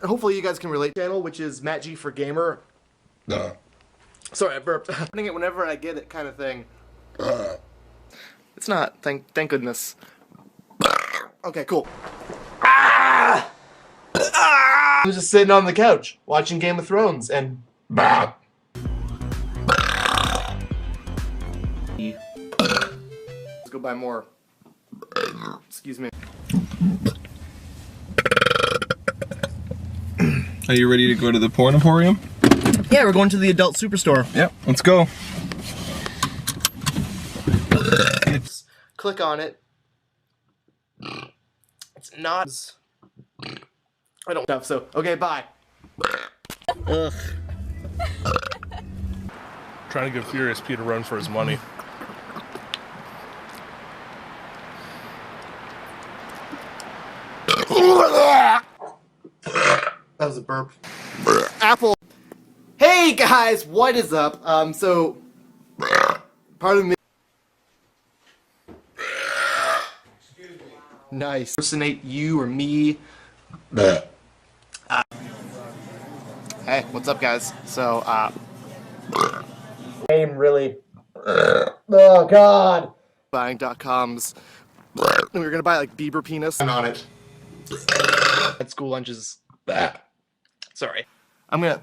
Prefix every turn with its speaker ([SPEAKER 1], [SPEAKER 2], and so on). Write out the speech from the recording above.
[SPEAKER 1] Hopefully you guys can relate. Channel, which is Matt G for Gamer. Sorry, I burped. I'm doing it whenever I get it, kind of thing. It's not. Thank goodness. Okay, cool. I was just sitting on the couch watching Game of Thrones and. Let's go buy more. Excuse me.
[SPEAKER 2] Are you ready to go to the porn emporium?
[SPEAKER 1] Yeah, we're going to the adult superstore.
[SPEAKER 2] Yep, let's go.
[SPEAKER 1] Click on it. It's not. I don't have so. Okay, bye. Ugh.
[SPEAKER 3] Trying to give Furious Pete a run for his money.
[SPEAKER 1] That was a burp. Apple. Hey guys, what is up? Pardon me. Nice. Impersonate you or me. Hey, what's up, guys? So, game really. Oh God. Buying.coms. We were gonna buy like Bieber penis. I'm on it. At school lunches. Sorry. I'm gonna.